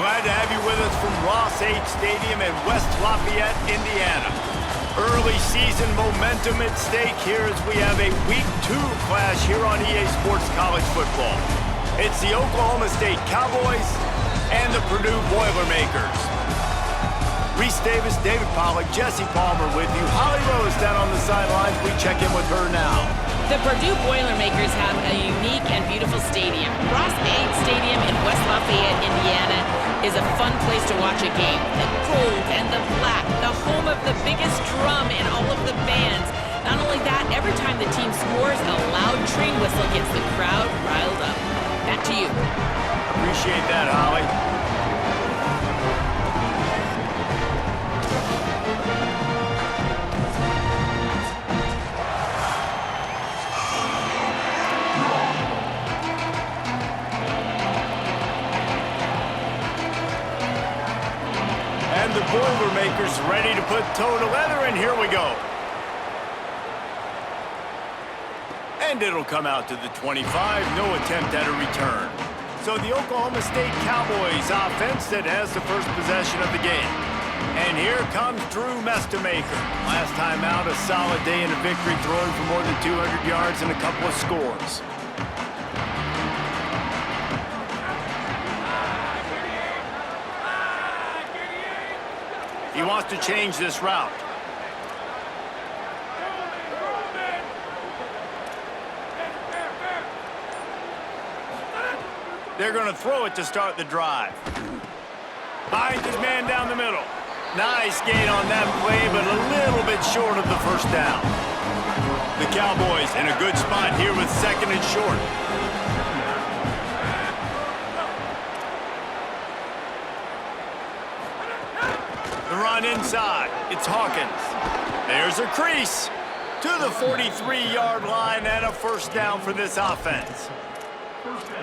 Glad to have you with us from Ross-Ade Stadium in West Lafayette, Indiana. Early season momentum at stake here as we have a Week 2 clash here on EA Sports College Football. It's the Oklahoma State Cowboys and the Purdue Boilermakers. Reese Davis, David Pollack, Jesse Palmer with you. Holly Rose down on the sidelines. We check in with her now. The Purdue Boilermakers have a unique and beautiful stadium. Ross-Ade Stadium in West Lafayette, Indiana is a fun place to watch a game. The gold and the black, the home of the biggest drum in all of the bands. Not only that, every time the team scores, a loud train whistle gets the crowd riled up. Back to you. Appreciate that, Holly. And the Boilermakers ready to put toe to leather, and here we go. And it'll come out to the 25, no attempt at a return. So the Oklahoma State Cowboys offense that has the first possession of the game. And here comes Drew Mestamaker. Last time out, a solid day in a victory, throwing for more than 200 yards and a couple of scores. He wants to change this route. They're going to throw it to start the drive. Finds his man down the middle. Nice gain on that play, but a little bit short of the first down. The Cowboys in a good spot here with second and short. The run inside. It's Hawkins. There's a crease to the 43-yard line and a first down for this offense.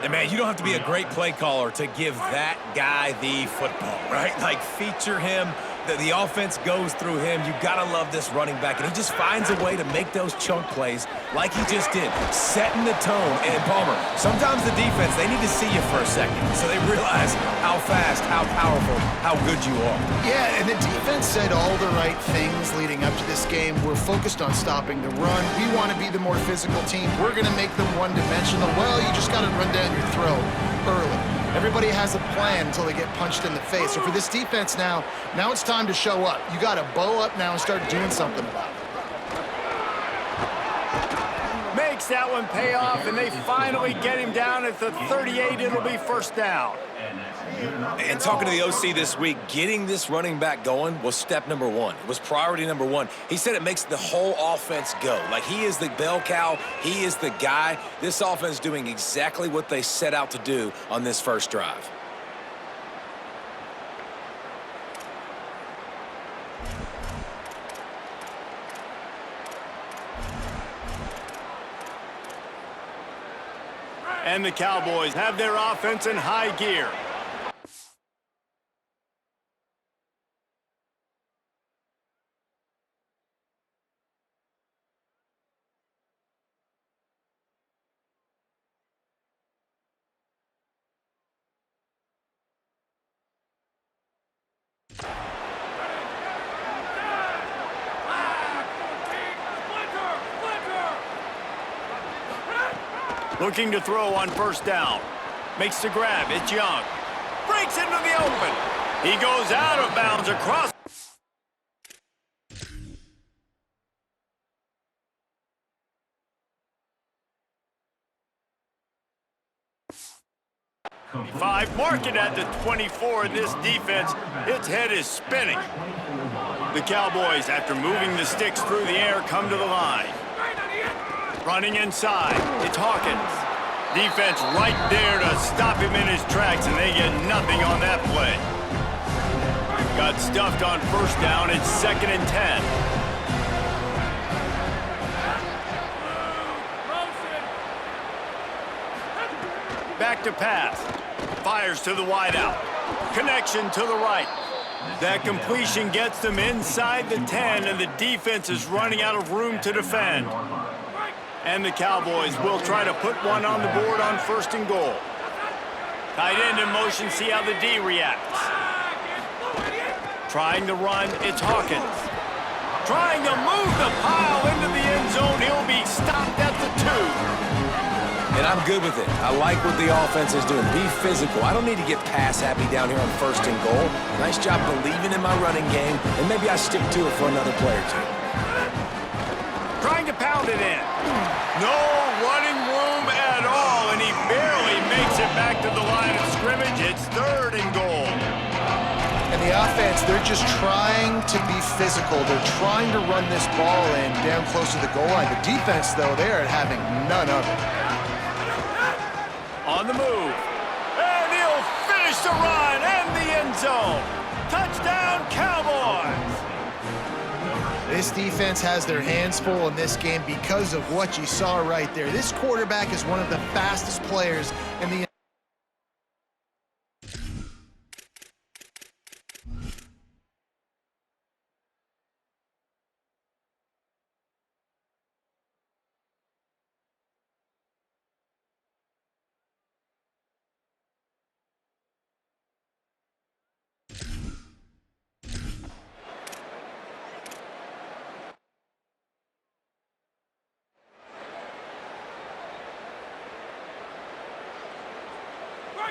And man, you don't have to be a great play caller to give that guy the football, right? Like, feature him. The offense goes through him. You got to love this running back. And he just finds a way to make those chunk plays like he just did, setting the tone. And Palmer, sometimes the defense, they need to see you for a second so they realize how fast, how powerful, how good you are. Yeah, and the defense said all the right things leading up to this game. We're focused on stopping the run. We want to be the more physical team. We're going to make them one-dimensional. Well, you just got to run down your throat early. Everybody has a plan until they get punched in the face. So for this defense now it's time to show up. You got to bow up now and start doing something about it. Makes that one pay off, and they finally get him down at the 38. It'll be first down. And talking to the OC this week, getting this running back going was step number one. It was priority number one. He said it makes the whole offense go. Like, he is the bell cow. He is the guy. This offense doing exactly what they set out to do on this first drive. And the Cowboys have their offense in high gear. Looking to throw on first down. Makes the grab. It's Young. Breaks into the open. He goes out of bounds across. Mark it at the 24. This defense, its head is spinning. The Cowboys, after moving the sticks through the air, come to the line. Running inside, it's Hawkins. Defense right there to stop him in his tracks, and they get nothing on that play. Got stuffed on first down. It's second and 10. Back to pass. Fires to the wideout. Connection to the right. That completion gets them inside the 10, and the defense is running out of room to defend. And the Cowboys will try to put one on the board on first and goal. Tight end in motion, see how the D reacts. Trying to run, it's Hawkins. Trying to move the pile into the end zone. He'll be stopped at the 2. And I'm good with it. I like what the offense is doing. Be physical. I don't need to get pass happy down here on 1st and goal. Nice job believing in my running game, and maybe I stick to it for another play or two. Trying to pound it in. No running room at all, and he barely makes it back to the line of scrimmage. It's 3rd and goal. And the offense, they're just trying to be physical. They're trying to run this ball in down close to the goal line. The defense, though, they are having none of it. On the move. And he'll finish the run and the end zone. Touchdown, Cowboys! This defense has their hands full in this game because of what you saw right there. This quarterback is one of the fastest players in the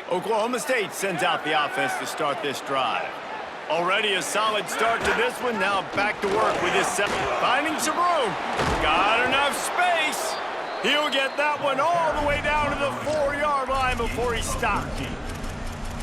Oklahoma State sends out the offense to start this drive. Already a solid start to this one. Now back to work with his set. Finding some room. Got enough space. He'll get that one all the way down to the 4-yard line before he stops.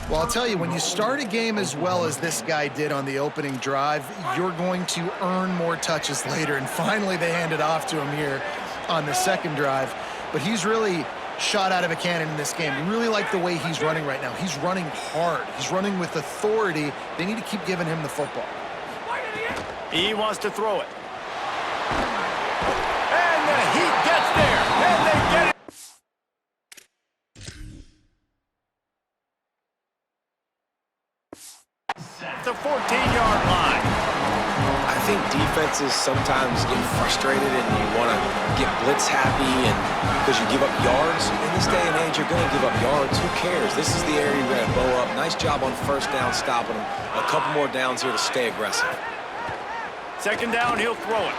Well, I'll tell you, when you start a game as well as this guy did on the opening drive, you're going to earn more touches later. And finally, they hand it off to him here on the 2nd drive. But he's really shot out of a cannon in this game. I really like the way he's running right now. He's running hard. He's running with authority. They need to keep giving him the football. He wants to throw it. And the Heat gets there. And they get it. The 14-yard line. I think defenses sometimes get frustrated and you want to get blitz happy and because you give up yards. In this day and age, you're going to give up yards. Who cares? This is the area you're going to blow up. Nice job on 1st down stopping them. A couple more downs here to stay aggressive. 2nd down, he'll throw it.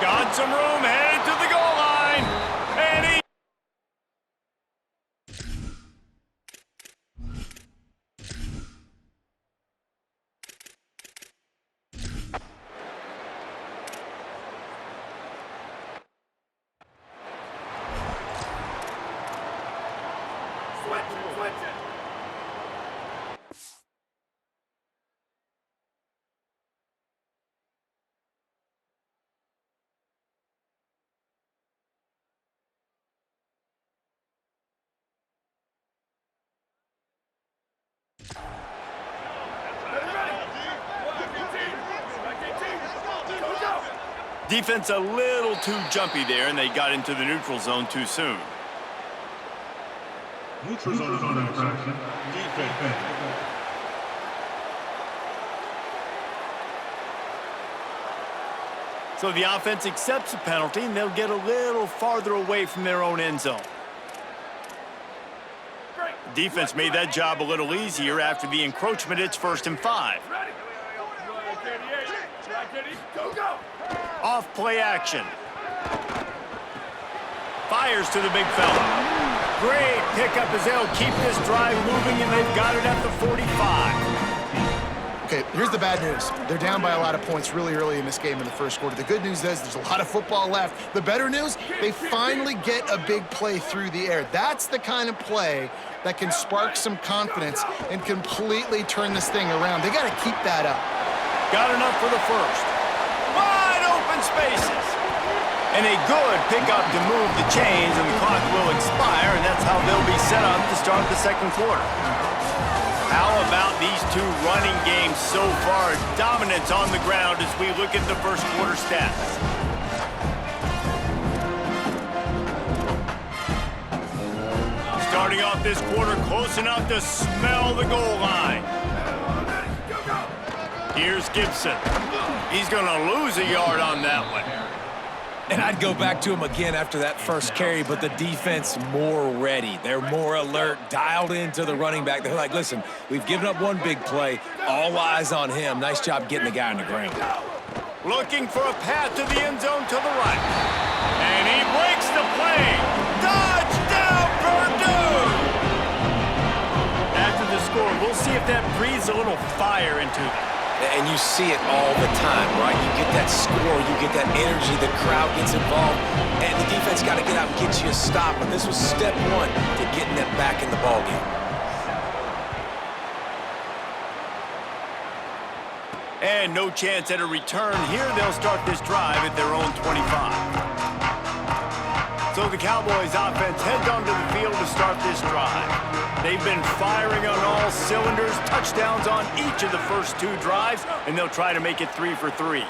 Got some room, headed to the goal line. And he... Defense a little too jumpy there, and they got into the neutral zone too soon. Neutral zone infraction. Defense. So the offense accepts the penalty, and they'll get a little farther away from their own end zone. Defense made that job a little easier after the encroachment. It's 1st and 5. Off play action. Fires to the big fella. Great pickup as they'll keep this drive moving, and they've got it at the 45. Okay, here's the bad news. They're down by a lot of points really early in this game in the 1st quarter. The good news is there's a lot of football left. The better news, they finally get a big play through the air. That's the kind of play that can spark some confidence and completely turn this thing around. They got to keep that up. Got enough for the 1st. Wide open spaces. And a good pickup to move the chains, and the clock will expire, and that's how they'll be set up to start the 2nd quarter. How about these two running games so far? Dominance on the ground as we look at the 1st quarter stats. Starting off this quarter close enough to smell the goal line. Here's Gibson. He's going to lose a yard on that one. And I'd go back to him again after that first carry, but the defense more ready. They're more alert, dialed into the running back. They're like, listen, we've given up one big play. All eyes on him. Nice job getting the guy on the ground. Looking for a path to the end zone to the right. And he breaks the play. Touchdown, Purdue! After the score, we'll see if that breathes a little fire into them. And you see it all the time, right? You get that score, you get that energy, the crowd gets involved, and the defense got to get out and get you a stop. But this was step one to getting them back in the ballgame. And no chance at a return here. They'll start this drive at their own 25. So the Cowboys offense heads onto the field to start this drive. They've been firing on all cylinders, touchdowns on each of the first two drives, and they'll try to make it 3 for 3.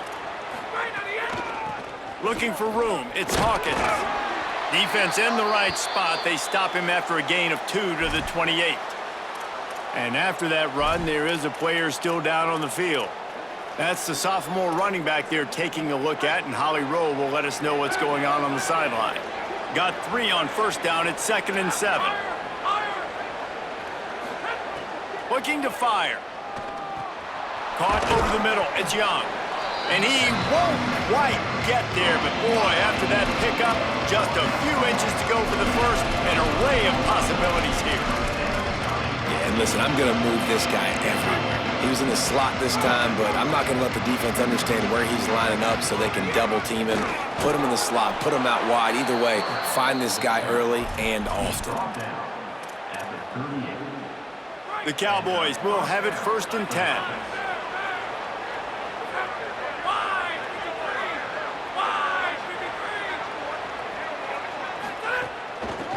Looking for room, it's Hawkins. Defense in the right spot. They stop him after a gain of 2 to the 28. And after that run, there is a player still down on the field. That's the sophomore running back they're taking a look at, and Holly Rowe will let us know what's going on the sideline. Got 3 on first down. It's 2nd and 7. Looking to fire. Caught over the middle. It's Young. And he won't quite get there, but boy, after that pickup, just a few inches to go for the first. An array of possibilities here. Yeah, and listen, I'm going to move this guy everywhere. He was in the slot this time, but I'm not going to let the defense understand where he's lining up so they can double team him, put him in the slot, put him out wide. Either way, find this guy early and often. The Cowboys will have it 1st and 10.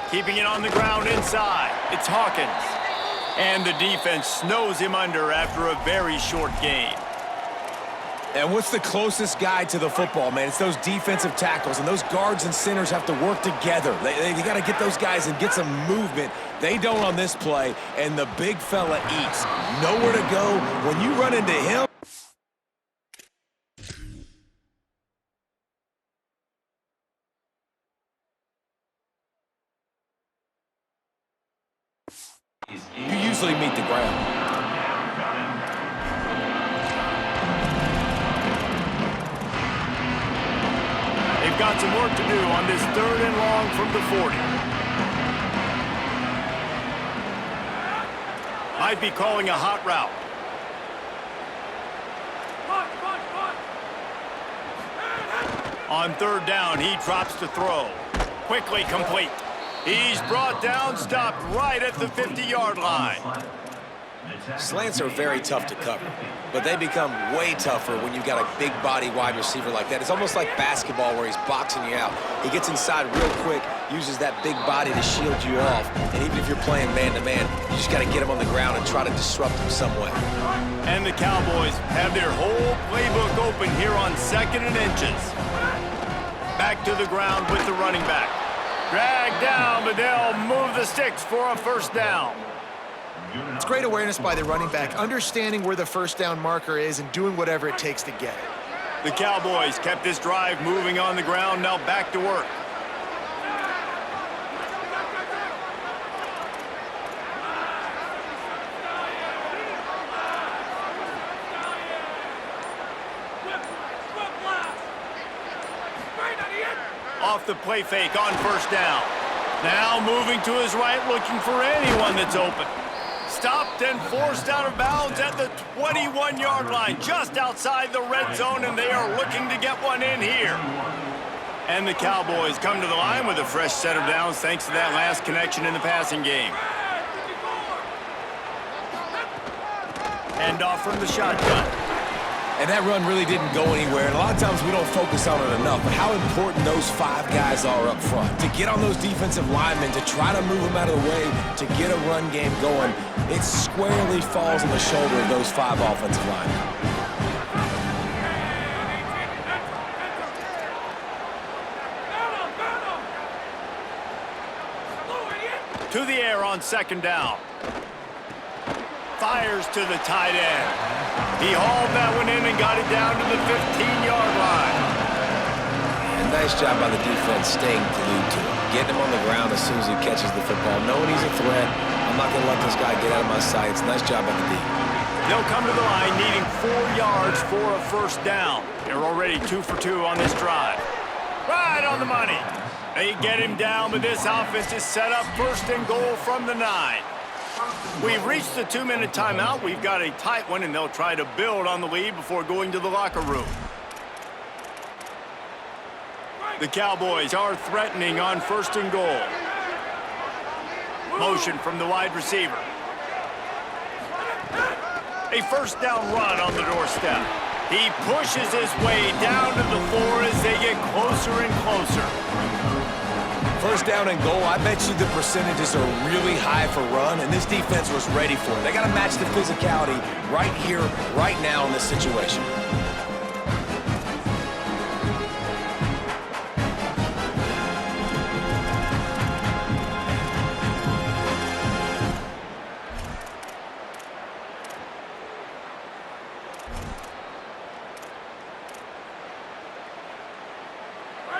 Keeping it on the ground inside. It's Hawkins. And the defense snows him under after a very short gain. And what's the closest guy to the football, man? It's those defensive tackles, and those guards and centers have to work together. They got to get those guys and get some movement. They don't on this play, and the big fella eats. Nowhere to go. When you run into him, you usually meet the ground. They've got some work to do on this 3rd and long from the 40. Might be calling a hot route. On 3rd down, he drops to throw. Quickly complete. He's brought down, stopped right at the 50-yard line. Slants are very tough to cover, but they become way tougher when you've got a big body wide receiver like that. It's almost like basketball where he's boxing you out. He gets inside real quick, uses that big body to shield you off, and even if you're playing man-to-man, you just got to get him on the ground and try to disrupt him some way. And the Cowboys have their whole playbook open here on 2nd and inches. Back to the ground with the running back. Dragged down, but they'll move the sticks for a 1st down. It's great awareness by the running back, understanding where the 1st down marker is and doing whatever it takes to get it. The Cowboys kept this drive moving on the ground, now back to work. Off the play fake on 1st down. Now moving to his right, looking for anyone that's open. Stopped and forced out of bounds at the 21-yard line, just outside the red zone, and they are looking to get one in here. And the Cowboys come to the line with a fresh set of downs thanks to that last connection in the passing game. End off from the shotgun. And that run really didn't go anywhere, and a lot of times we don't focus on it enough, but how important those 5 guys are up front. To get on those defensive linemen, to try to move them out of the way, to get a run game going, it squarely falls on the shoulder of those 5 offensive linemen. To the air on 2nd down. Fires to the tight end. He hauled that one in and got it down to the 15-yard line. And nice job by the defense staying glued to him, getting him on the ground as soon as he catches the football, knowing he's a threat. I'm not going to let this guy get out of my sights. Nice job by the D. They'll come to the line needing 4 yards for a first down. They're already 2 for 2 on this drive. Right on the money. They get him down, but this offense is set up first and goal from the 9. We've reached the 2-minute timeout. We've got a tight one, and they'll try to build on the lead before going to the locker room. The Cowboys are threatening on first and goal. Motion from the wide receiver. A first down run on the doorstep. He pushes his way down to the floor as they get closer and closer. First down and goal, I bet you the percentages are really high for run, and this defense was ready for it. They got to match the physicality right here, right now in this situation.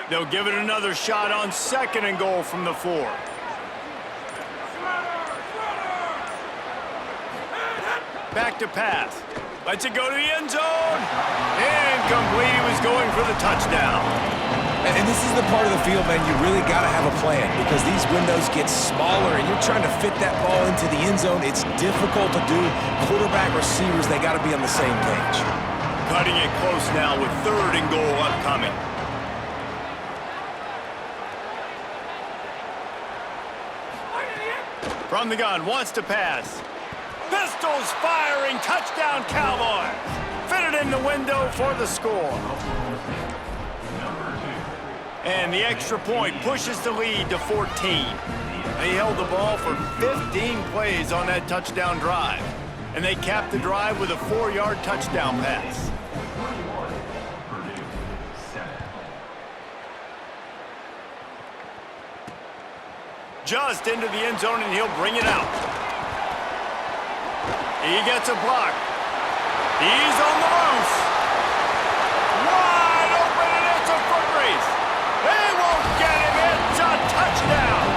They'll give it another shot on second and goal from the 4. Back to pass. Lets it go to the end zone. Incomplete. He was going for the touchdown. And this is the part of the field, man, you really got to have a plan because these windows get smaller and you're trying to fit that ball into the end zone. It's difficult to do. Quarterback, receivers, they got to be on the same page. Cutting it close now with third and goal upcoming. From the gun, wants to pass. Pistols firing, touchdown Cowboys. Fitted in the window for the score. And the extra point pushes the lead to 14. They held the ball for 15 plays on that touchdown drive. And they capped the drive with a 4-yard touchdown pass. Just into the end zone, and he'll bring it out. He gets a block. He's on the loose. Wide open, and it's a foot race. They won't get him. It's a touchdown.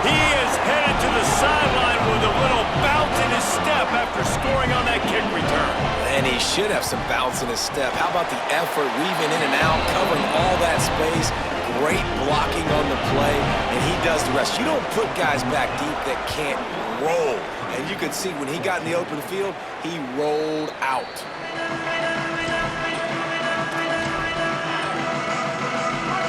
He is headed to the sideline with a little bounce in his step after scoring on that kick return. And he should have some bounce in his step. How about the effort, weaving in and out, covering all that space. Great blocking on the play, and he does the rest. You don't put guys back deep that can't roll. And you could see when he got in the open field, he rolled out.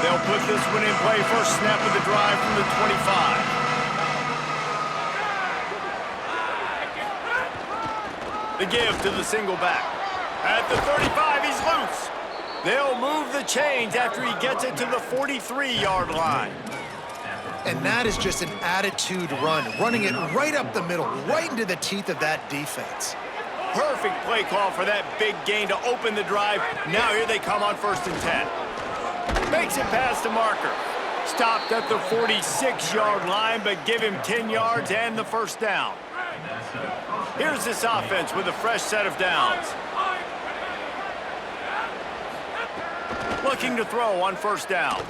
They'll put this one in play. First snap of the drive from the 25. The give to the single back. At the 35, he's loose. They'll move the chains after he gets it to the 43-yard line. And that is just an attitude run, running it right up the middle, right into the teeth of that defense. Perfect play call for that big gain to open the drive. Now here they come on first and 10. Makes it past the marker. Stopped at the 46-yard line, but give him 10 yards and the first down. Here's this offense with a fresh set of downs. Looking to throw on first down.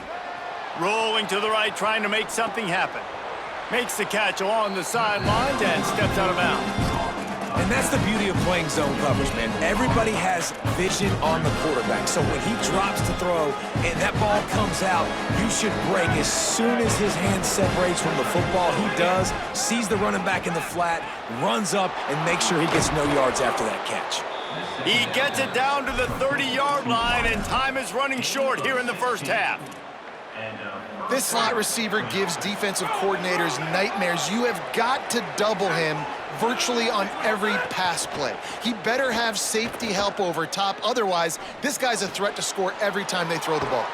Rolling to the right, trying to make something happen. Makes the catch along the sidelines and steps out of bounds. And that's the beauty of playing zone coverage, man. Everybody has vision on the quarterback. So when he drops to throw and that ball comes out, you should break as soon as his hand separates from the football. He does, sees the running back in the flat, runs up, and makes sure he gets no yards after that catch. He gets it down to the 30-yard line, and time is running short here in the first half. This slot receiver gives defensive coordinators nightmares. You have got to double him virtually on every pass play. He better have safety help over top. Otherwise, this guy's a threat to score every time they throw the ball.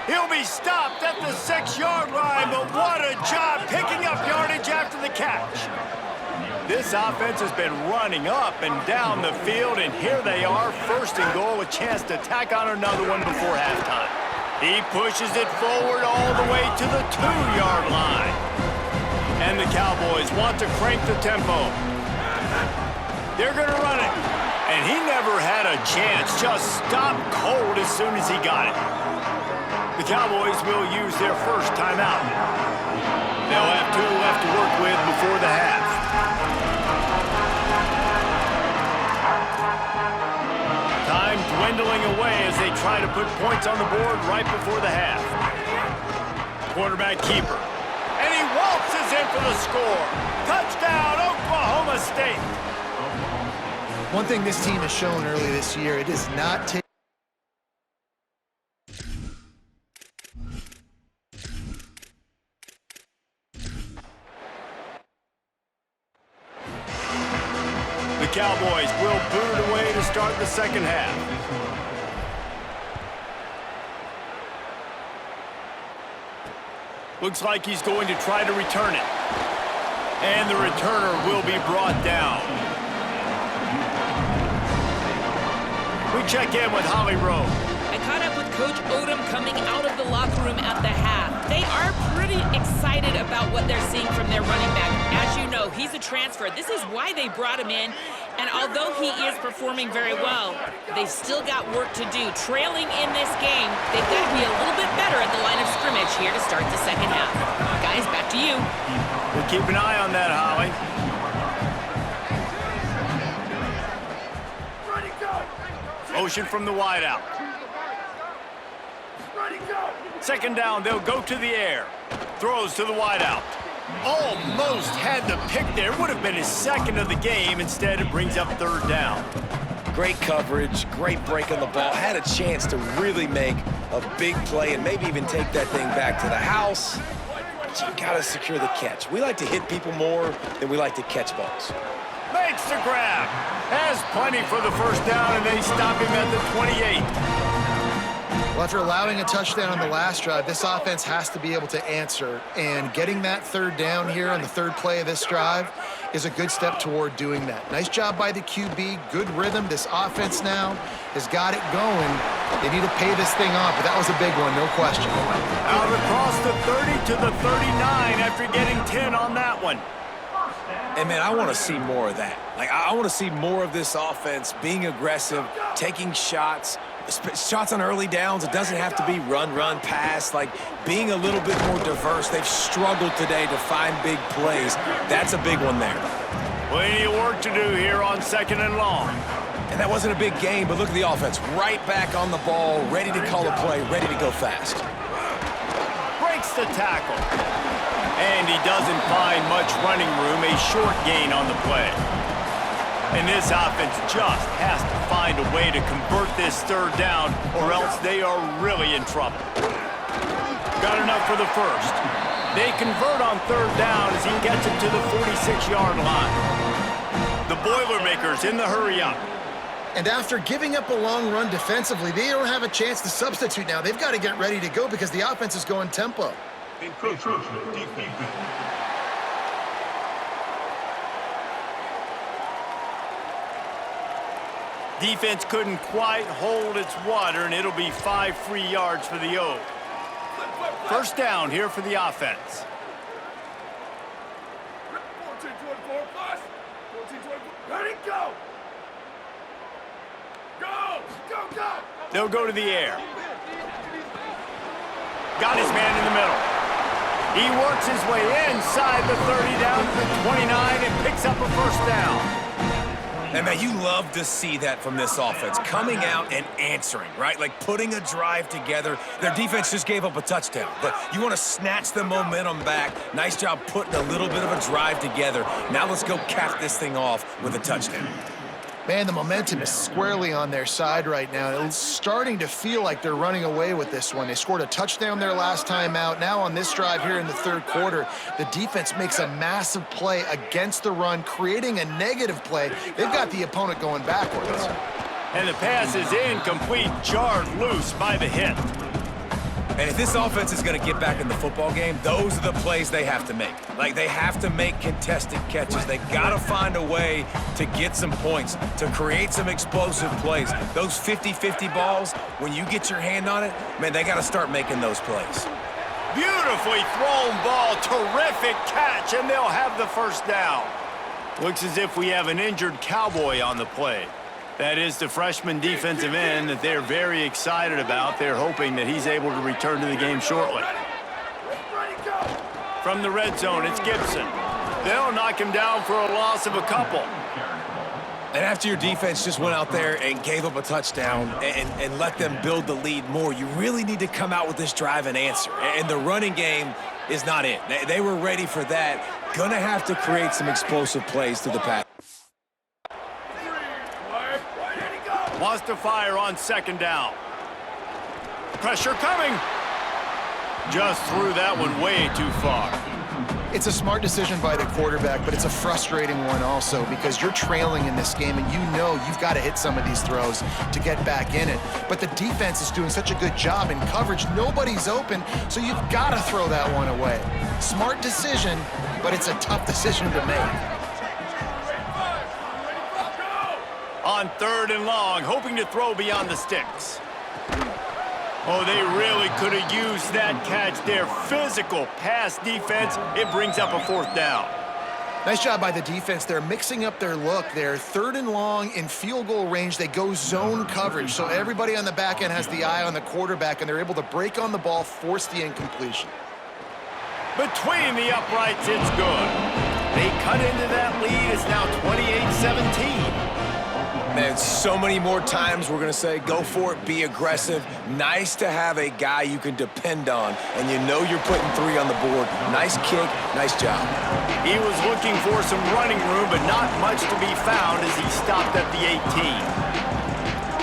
He'll be stopped at the 6-yard line, but what a job picking up yardage after the catch. This offense has been running up and down the field, and here they are, first and goal, a chance to tack on another one before halftime. He pushes it forward all the way to the 2-yard line. And the Cowboys want to crank the tempo. They're going to run it. And he never had a chance, just stopped cold as soon as he got it. The Cowboys will use their first timeout. They'll have 2 left to work with before the half. Time dwindling away as they try to put points on the board right before the half. Quarterback keeper. And he waltzes in for the score. Touchdown, Oklahoma State. One thing this team has shown early this year, it is not take. The Cowboys will boot it away to start the second half. Looks like he's going to try to return it. And the returner will be brought down. We check in with Holly Rowe. I caught up with Coach Odom coming out of the locker room at the half. They are pretty excited about what they're seeing from their running back. As you know, he's a transfer. This is why they brought him in. And although he is performing very well, they still got work to do. Trailing in this game, they've got to be a little bit better at the line of scrimmage here to start the second half. Guys, back to you. We'll keep an eye on that, Holly. Motion from the wideout. Second down, they'll go to the air. Throws to the wideout. Almost had the pick there. Would have been his second of the game. Instead, it brings up third down. Great coverage, great break on the ball. Had a chance to really make a big play and maybe even take that thing back to the house. But you got to secure the catch. We like to hit people more than we like to catch balls. Makes the grab. Has plenty for the first down, and they stop him at the 28. Well, after allowing a touchdown on the last drive, this offense has to be able to answer. And getting that third down here on the third play of this drive is a good step toward doing that. Nice job by the QB. Good rhythm. This offense now has got it going. They need to pay this thing off, but that was a big one, no question. Out across the 30 to the 39 after getting 10 on that one. And, man, I want to see more of that. Like, I want to see more of this offense being aggressive, taking shots on early downs. It doesn't have to be run, pass. Like, being a little bit more diverse. They've struggled today to find big plays. That's a big one there. Plenty of work to do here on second and long. And that wasn't a big game, but look at the offense. Right back on the ball, ready to call a play, ready to go fast. Breaks the tackle. And he doesn't find much running room, a short gain on the play. And this offense just has to find a way to convert this third down, or else they are really in trouble. Got enough for the first. They convert on third down as he gets it to the 46-yard line. The Boilermakers in the hurry-up. And after giving up a long run defensively, they don't have a chance to substitute now. They've got to get ready to go because the offense is going tempo. Encroachment defense. Defense couldn't quite hold its water, and it'll be 5 free yards for the O. First down here for the offense. 14-24 plus. 14-24. Ready, go. Go. They'll go to the air. Got his man in the middle. He works his way inside the 30 down to the 29 and picks up a first down. And, man, you love to see that from this offense, coming out and answering, right? Like putting a drive together. Their defense just gave up a touchdown, but you want to snatch the momentum back. Nice job putting a little bit of a drive together. Now let's go cap this thing off with a touchdown. Man, the momentum is squarely on their side right now. It's starting to feel like they're running away with this one. They scored a touchdown their last time out. Now on this drive here in the third quarter, the defense makes a massive play against the run, creating a negative play. They've got the opponent going backwards. And the pass is incomplete, jarred loose by the hit. And if this offense is going to get back in the football game, those are the plays they have to make. Like, they have to make contested catches. They got to find a way to get some points, to create some explosive plays. Those 50-50 balls, when you get your hand on it, man, they got to start making those plays. Beautifully thrown ball, terrific catch, and they'll have the first down. Looks as if we have an injured Cowboy on the play. That is the freshman defensive end that they're very excited about. They're hoping that he's able to return to the game shortly. From the red zone, it's Gibson. They'll knock him down for a loss of a couple. And after your defense just went out there and gave up a touchdown and let them build the lead more, you really need to come out with this drive and answer. And the running game is not it. They were ready for that. Gonna have to create some explosive plays to the pass. Wants to fire on second down. Pressure coming. Just threw that one way too far. It's a smart decision by the quarterback, but it's a frustrating one also because you're trailing in this game and you know you've got to hit some of these throws to get back in it. But the defense is doing such a good job in coverage. Nobody's open, so you've got to throw that one away. Smart decision, but it's a tough decision to make. On third and long, hoping to throw beyond the sticks. Oh, they really could have used that catch there. Physical pass defense. It brings up a fourth down. Nice job by the defense. They're mixing up their look there. Third and long in field goal range. They go zone coverage. So everybody on the back end has the eye on the quarterback, and they're able to break on the ball, force the incompletion. Between the uprights, it's good. They cut into that lead. It's now 28-17. Man, so many more times we're going to say, go for it, be aggressive. Nice to have a guy you can depend on, and you know you're putting 3 on the board. Nice kick, nice job. He was looking for some running room, but not much to be found as he stopped at the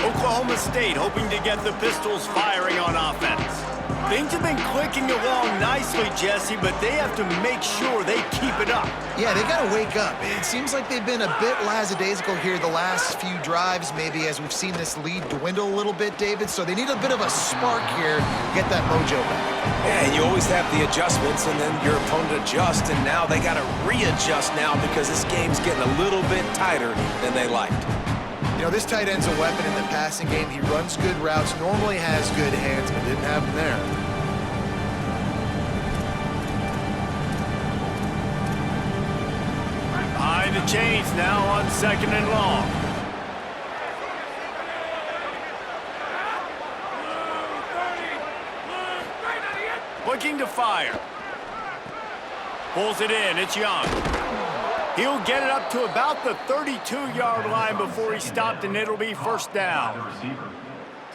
18. Oklahoma State hoping to get the Pistols firing on offense. Things have been clicking along nicely, Jesse, but they have to make sure they keep it up. Yeah, they got to wake up. It seems like they've been a bit lackadaisical here the last few drives, maybe, as we've seen this lead dwindle a little bit, David. So they need a bit of a spark here to get that mojo back. Yeah, and you always have the adjustments, and then your opponent adjusts, and now they got to readjust now because this game's getting a little bit tighter than they liked. You know, this tight end's a weapon in the passing game. He runs good routes, normally has good hands, but didn't have them there. Behind the chains now on second and long. Looking to fire. Pulls it in, it's Young. He'll get it up to about the 32-yard line before he stopped, and it'll be first down.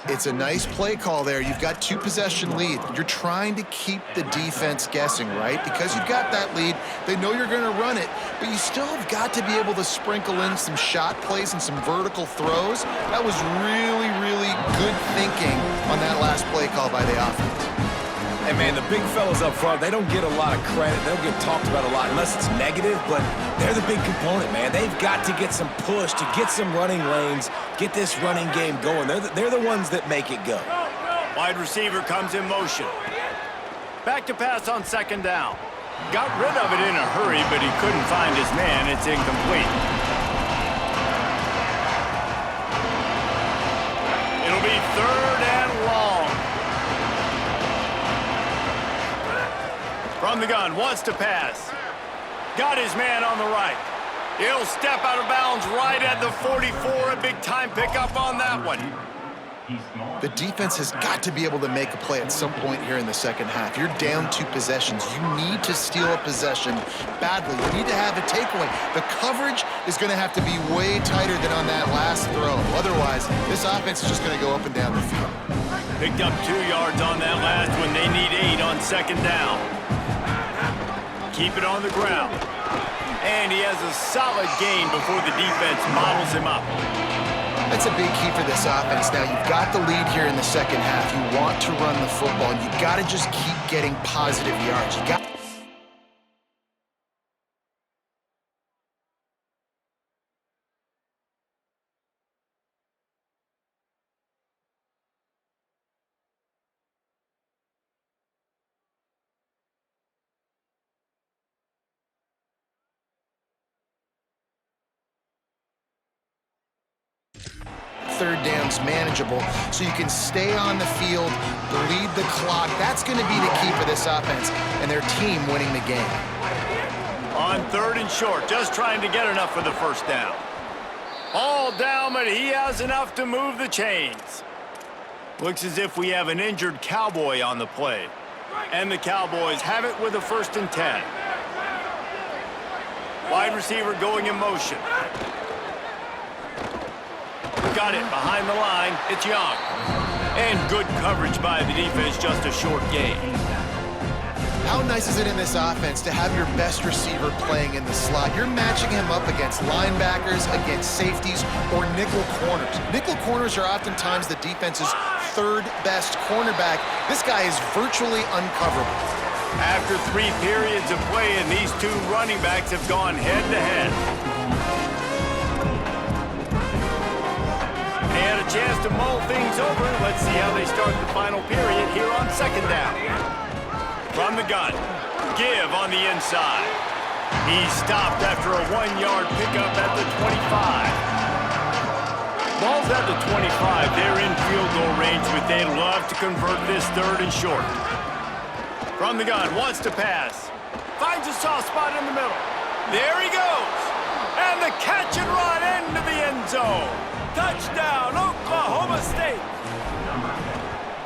It's a nice play call there. You've got 2-possession lead. You're trying to keep the defense guessing, right? Because you've got that lead, they know you're going to run it, but you still have got to be able to sprinkle in some shot plays and some vertical throws. That was really, really good thinking on that last play call by the offense. Hey, man, the big fellas up front, they don't get a lot of credit. They don't get talked about a lot unless it's negative, but they're the big component, man. They've got to get some push, to get some running lanes, get this running game going. They're the ones that make it go. Wide receiver comes in motion. Back to pass on second down. Got rid of it in a hurry, but he couldn't find his man. It's incomplete. It'll be third and long. From the gun, wants to pass. Got his man on the right. He'll step out of bounds right at the 44. A big-time pickup on that one. The defense has got to be able to make a play at some point here in the second half. You're down 2 possessions. You need to steal a possession badly. You need to have a takeaway. The coverage is going to have to be way tighter than on that last throw. Otherwise, this offense is just going to go up and down the field. Picked up 2 yards on that last one. They need 8 on second down. Keep it on the ground. And he has a solid gain before the defense models him up. That's a big key for this offense. Now, you've got the lead here in the second half. You want to run the football. You've got to just keep getting positive yards. You got third downs manageable so you can stay on the field, lead the clock. That's going to be the key for this offense and their team winning the game. On third and short, just trying to get enough for the first down. All down, but he has enough to move the chains. Looks as if we have an injured Cowboy on the play. And the Cowboys have it with a 1st and 10. Wide receiver going in motion. Got it behind the line. It's Young. And good coverage by the defense, just a short gain. How nice is it in this offense to have your best receiver playing in the slot? You're matching him up against linebackers, against safeties, or nickel corners. Nickel corners are oftentimes the defense's 3rd best cornerback. This guy is virtually uncoverable. After 3 periods of play, and these 2 running backs have gone head-to-head. They had a chance to mull things over. Let's see how they start the final period here on 2nd down. From the gun, give on the inside. He's stopped after a 1-yard pickup at the 25. Ball's at the 25. They're in field goal range, but they'd love to convert this 3rd and short. From the gun, wants to pass. Finds a soft spot in the middle. There he goes. And the catch and run into the end zone. Touchdown, Oklahoma State.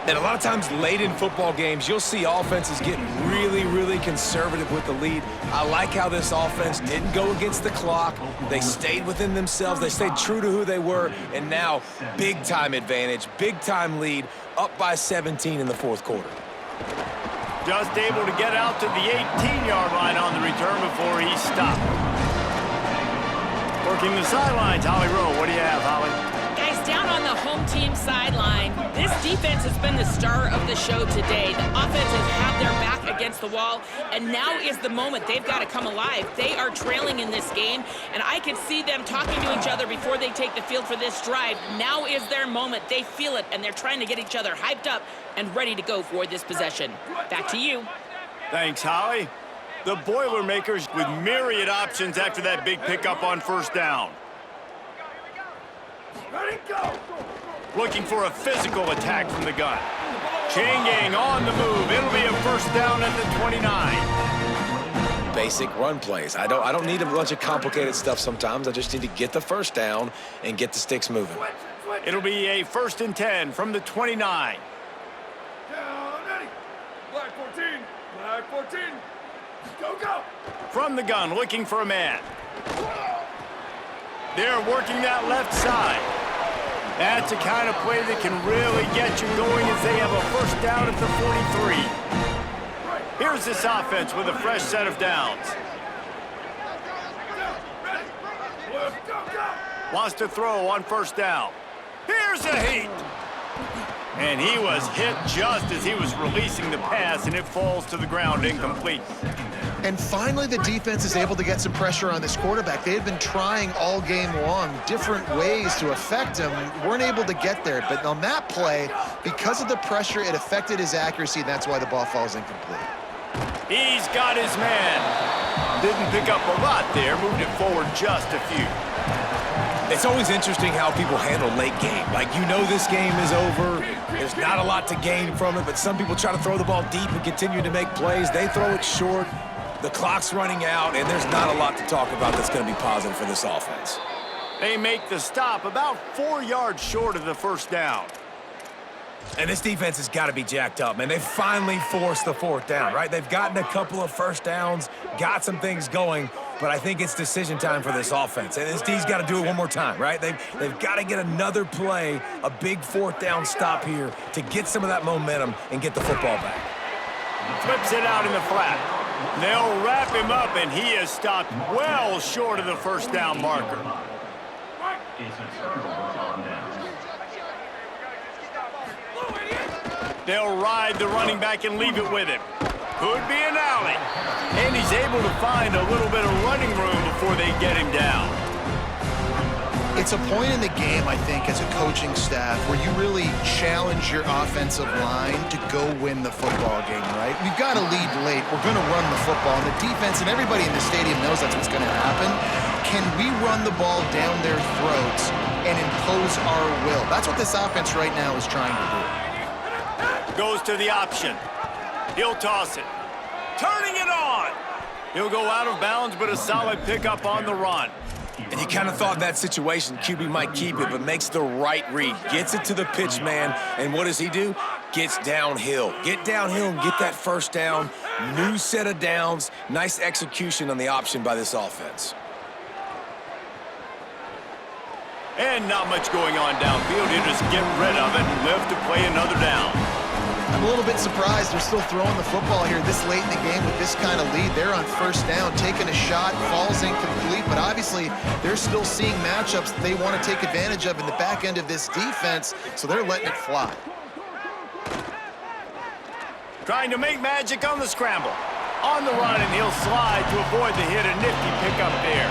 And a lot of times late in football games, you'll see offenses getting really, really conservative with the lead. I like how this offense didn't go against the clock. They stayed within themselves. They stayed true to who they were. And now, big-time advantage, big-time lead, up by 17 in the 4th quarter. Just able to get out to the 18-yard line on the return before he stopped. Working the sidelines, Holly Rowe. What do you have, Holly? Guys, down on the home team sideline, this defense has been the star of the show today. The offense has had their back against the wall, and now is the moment they've got to come alive. They are trailing in this game, and I can see them talking to each other before they take the field for this drive. Now is their moment. They feel it, and they're trying to get each other hyped up and ready to go for this possession. Back to you. Thanks, Holly. The Boilermakers with myriad options after that big pickup on 1st down. Ready, go! Looking for a physical attack from the gun. Chain gang on the move. It'll be a 1st down at the 29. Basic run plays. I don't need a bunch of complicated stuff sometimes. I just need to get the 1st down and get the sticks moving. It'll be a 1st and 10 from the 29. Down, ready. Black 14. Black 14. Go, go! From the gun, looking for a man. They're working that left side. That's the kind of play that can really get you going as they have a 1st down at the 43. Here's this offense with a fresh set of downs. Wants to throw on 1st down. Here's a heat. And he was hit just as he was releasing the pass, and it falls to the ground incomplete. And finally, the defense is able to get some pressure on this quarterback. They had been trying all game long different ways to affect him. Weren't able to get there. But on that play, because of the pressure, it affected his accuracy, and that's why the ball falls incomplete. He's got his man. Didn't pick up a lot there, moved it forward just a few. It's always interesting how people handle late game. Like, you know this game is over. There's not a lot to gain from it, but some people try to throw the ball deep and continue to make plays. They throw it short. The clock's running out, and there's not a lot to talk about that's going to be positive for this offense. They make the stop about 4 yards short of the 1st down. And this defense has got to be jacked up, man. They finally forced the 4th down, right? They've gotten a couple of 1st downs, got some things going, but I think it's decision time for this offense. And this D's got to do it one more time, right? They've got to get another play, a big 4th down stop here to get some of that momentum and get the football back. Flips it out in the flat. They'll wrap him up, and he is stopped well short of the 1st down marker. They'll ride the running back and leave it with him. Could be an alley. And he's able to find a little bit of running room before they get him down. It's a point in the game, I think, as a coaching staff where you really challenge your offensive line to go win the football game, right? We've got to lead late. We're going to run the football. And the defense and everybody in the stadium knows that's what's going to happen. Can we run the ball down their throats and impose our will? That's what this offense right now is trying to do. Goes to the option. He'll toss it. Turning it on. He'll go out of bounds, but a solid pickup on the run. And you kind of thought that situation, QB might keep it, but makes the right read. Gets it to the pitch man, and what does he do? Gets downhill. Get downhill and get that first down. New set of downs. Nice execution on the option by this offense. And not much going on downfield. He'll just get rid of it and live to play another down. I'm a little bit surprised they're still throwing the football here this late in the game with this kind of lead. They're on first down, taking a shot, falls incomplete, but obviously they're still seeing matchups that they want to take advantage of in the back end of this defense, so they're letting it fly. Trying to make magic on the scramble. On the run, and he'll slide to avoid the hit. A nifty pickup there.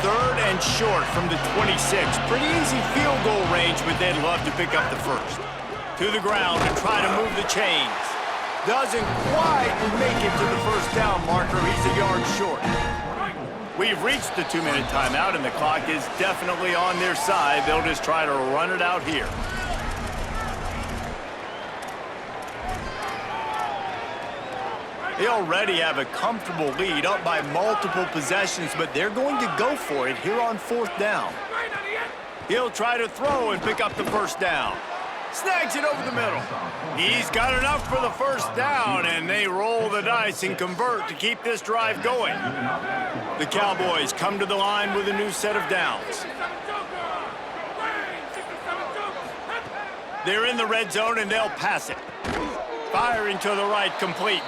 3rd and short from the 26. Pretty easy field goal range, but they'd love to pick up the first. To the ground and try to move the chains. Doesn't quite make it to the first down marker. He's a yard short. We've reached the 2-minute timeout, and the clock is definitely on their side. They'll just try to run it out here. They already have a comfortable lead, up by multiple possessions, but they're going to go for it here on 4th down. He'll try to throw and pick up the first down. Snags it over the middle. He's got enough for the first down, and they roll the dice and convert to keep this drive going. The Cowboys come to the line with a new set of downs. They're in the red zone, and they'll pass it. Firing to the right, complete.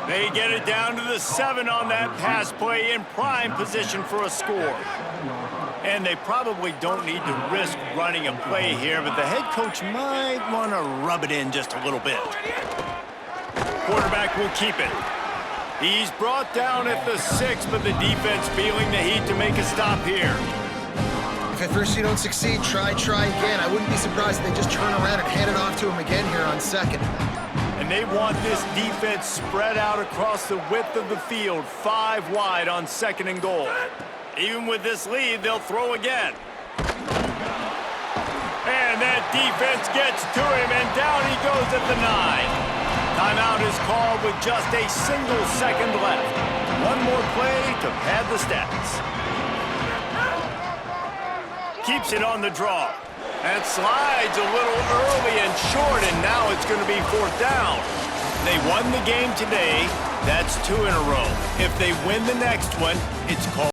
They get it down to the 7 on that pass play, in prime position for a score. And they probably don't need to risk running a play here, but the head coach might want to rub it in just a little bit. Quarterback will keep it. He's brought down at the 6, but the defense feeling the heat to make a stop here. If at first you don't succeed, try again. I wouldn't be surprised if they just turn around and hand it off to him again here on 2nd. And they want this defense spread out across the width of the field, 5 wide on 2nd and goal. Even with this lead, they'll throw again. And that defense gets to him, and down he goes at the 9. Timeout is called with just a single second left. One more play to pad the stats. Keeps it on the draw. That slides a little early and short, and now it's going to be 4th down. They won the game today. That's 2 in a row. If they win the next one, it's called